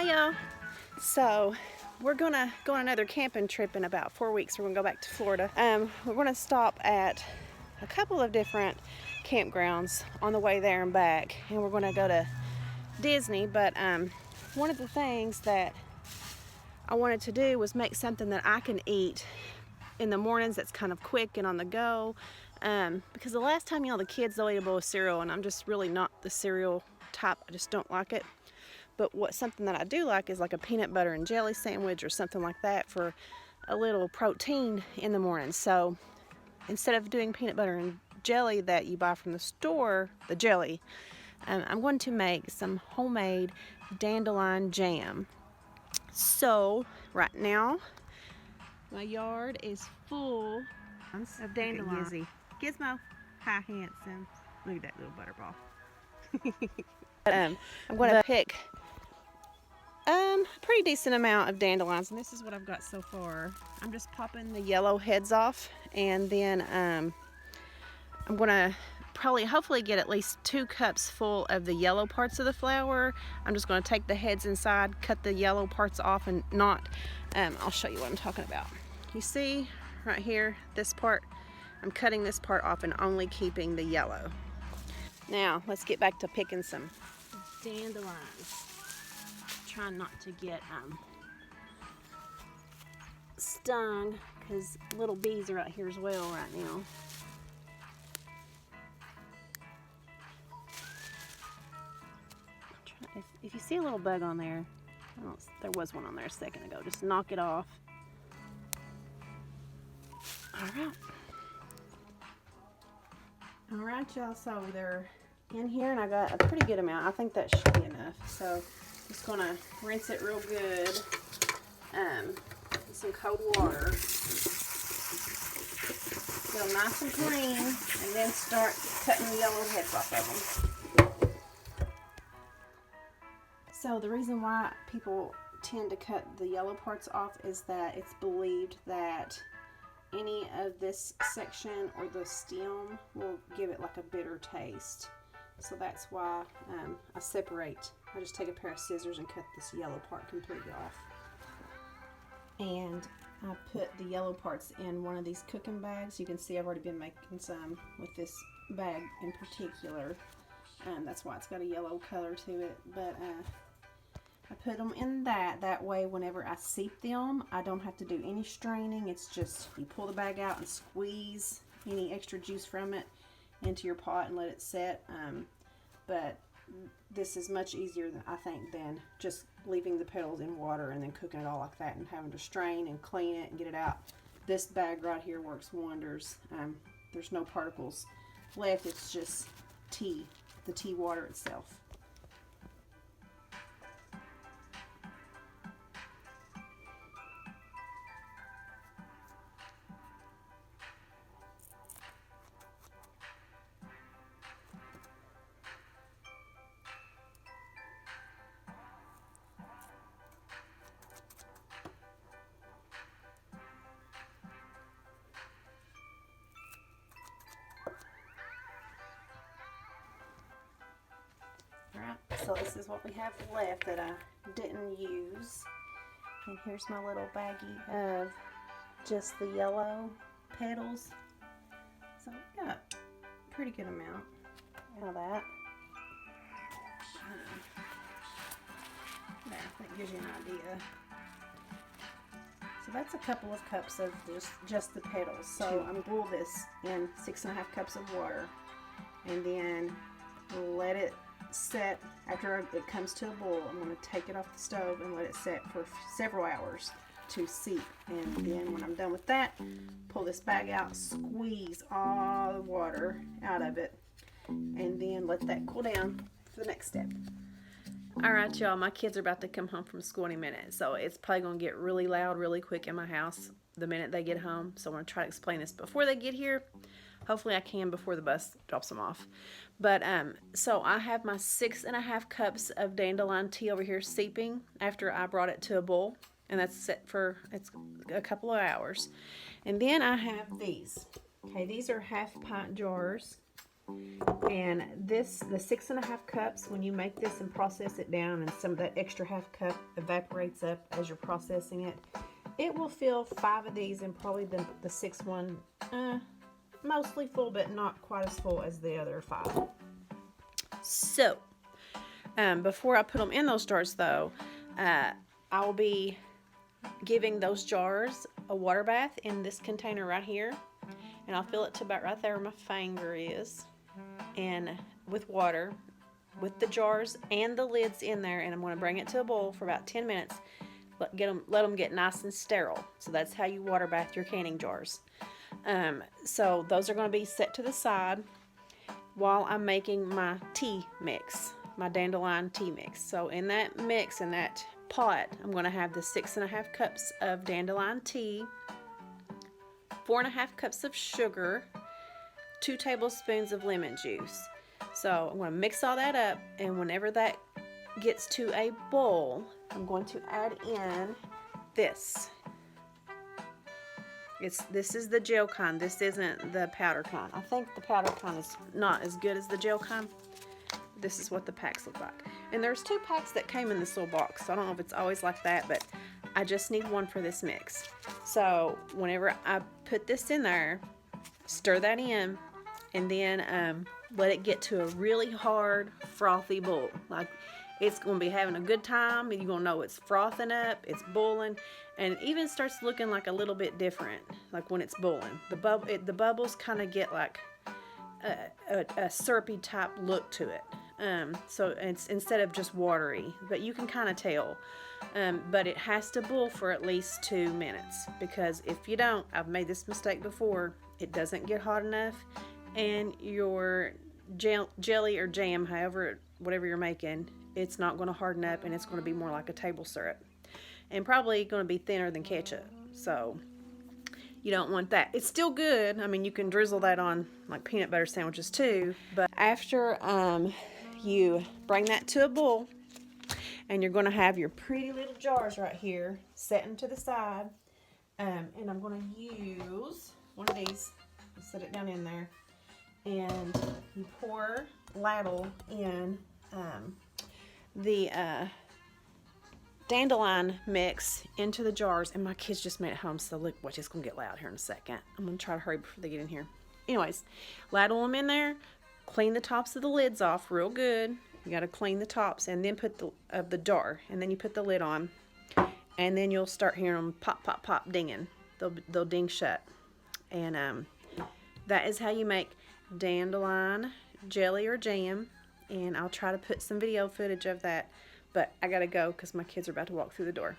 y'all. So we're gonna go on another camping trip in about 4 weeks. We're gonna go back to Florida. We're gonna stop at a couple of different campgrounds on the way there and back, and we're gonna go to Disney. But one of the things that I wanted to do was make something that I can eat in the mornings that's kind of quick and on the go. Because the last time, the kids, they'll eat a bowl of cereal, and I'm just really not the cereal type. I just don't like it. But something that I do like is like a peanut butter and jelly sandwich or something like that for a little protein in the morning. So instead of doing peanut butter and jelly that you buy from the store, the jelly, I'm going to make some homemade dandelion jam. So right now, my yard is full of dandelions. Gizmo, hi handsome. Look at that little butterball. I'm going to pick a pretty decent amount of dandelions, and this is what I've got so far. I'm just popping the yellow heads off, and then I'm going to hopefully get at least 2 cups full of the yellow parts of the flower. I'm just going to take the heads inside, cut the yellow parts off, and I'll show you what I'm talking about. You see right here, this part, I'm cutting this part off and only keeping the yellow. Now let's get back to picking some dandelions. Trying not to get stung, because little bees are out here as well right now. If you see a little bug on there, there was one on there a second ago, just knock it off. Alright y'all, so they're in here, and I got a pretty good amount. I think that should be enough. So just gonna rinse it real good with some cold water. Get them nice and clean, and then start cutting the yellow heads off of them. So the reason why people tend to cut the yellow parts off is that it's believed that any of this section or the stem will give it like a bitter taste. So that's why I separate. I just take a pair of scissors and cut this yellow part completely off. And I put the yellow parts in one of these cooking bags. You can see I've already been making some with this bag in particular. That's why it's got a yellow color to it. But I put them in that way whenever I seep them, I don't have to do any straining. It's just you pull the bag out and squeeze any extra juice from it into your pot and let it set. But this is much easier, I think, than just leaving the petals in water and then cooking it all like that and having to strain and clean it and get it out. This bag right here works wonders. There's no particles left. It's just tea, the tea water itself. So this is what we have left that I didn't use. And here's my little baggie of just the yellow petals. So I've got a pretty good amount out of that. There, that gives you an idea. So that's a couple of cups of just the petals. So I'm going to boil this in 6.5 cups of water, and then let it set. After it comes to a boil, I'm going to take it off the stove and let it set for several hours to seep. And then when I'm done with that, pull this bag out, squeeze all the water out of it, and then let that cool down for the next step. Alright y'all, my kids are about to come home from school in a minute, so it's probably going to get really loud really quick in my house the minute they get home. So I'm going to try to explain this before they get here. Hopefully I can before the bus drops them off. But so I have my 6.5 cups of dandelion tea over here seeping after I brought it to a boil, and that's set for a couple of hours. And then I have these. Okay, these are 1/2 pint jars And this, the 6.5 cups, when you make this and process it down and some of that extra half cup evaporates up as you're processing it, it will fill 5 of these, and probably the 6th one, mostly full, but not quite as full as the other 5. So, before I put them in those jars though, I'll be giving those jars a water bath in this container right here. And I'll fill it to about right there where my finger is. And with water, with the jars and the lids in there, and I'm going to bring it to a boil for about 10 minutes. Let them get nice and sterile. So that's how you water bath your canning jars. So those are going to be set to the side while I'm making my tea mix, my dandelion tea mix. So in that mix, in that pot, I'm going to have the 6.5 cups of dandelion tea, 4.5 cups of sugar, 2 tablespoons of lemon juice. So I'm going to mix all that up, and whenever that gets to a boil, I'm going to add in this. This is the gel kind. This isn't the powder kind. I think the powder kind is not as good as the gel kind. This is what the packs look like. And there's 2 packs that came in this little box. So I don't know if it's always like that, but I just need one for this mix. So whenever I put this in there, stir that in, and then let it get to a really hard, frothy boil. Like, it's going to be having a good time, and you're going to know it's frothing up, it's boiling, and it even starts looking like a little bit different, like when it's boiling. The bubbles kind of get like a syrupy type look to it. So it's instead of just watery, but you can kind of tell. But it has to boil for at least 2 minutes, because if you don't, I've made this mistake before, it doesn't get hot enough, and your jelly or jam, whatever you're making, it's not going to harden up, and it's going to be more like a table syrup, and probably going to be thinner than ketchup. So you don't want that. It's still good. I mean, you can drizzle that on like peanut butter sandwiches too. But after you bring that to a boil, and you're going to have your pretty little jars right here setting to the side, and I'm going to use one of these, set it down in there, and you pour ladle in the dandelion mix into the jars. And my kids just made it home, so look, watch, it's gonna get loud here in a second. I'm gonna try to hurry before they get in here. Anyways, ladle them in there, clean the tops of the lids off real good. You got to clean the tops, and then put the jar, and then you put the lid on, and then you'll start hearing them pop, pop, pop, dinging. They'll ding shut. And that is how you make dandelion jelly or jam. And I'll try to put some video footage of that, but I gotta go because my kids are about to walk through the door.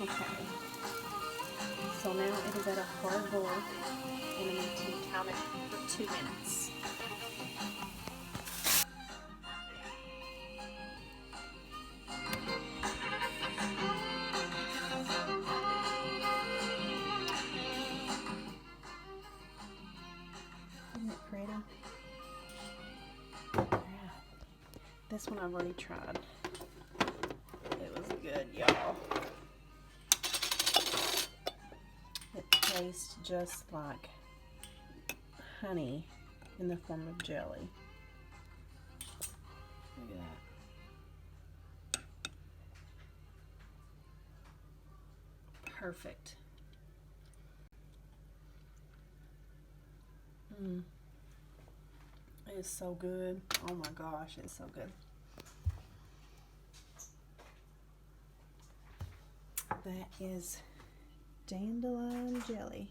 Okay, so now it is at a hard boil, and I'm going to time it for 2 minutes. Isn't it pretty? Yeah. This one I've already tried. It was good, y'all. taste just like honey in the form of jelly. Look at that. Perfect. It is so good. Oh my gosh, it's so good. That is dandelion jelly.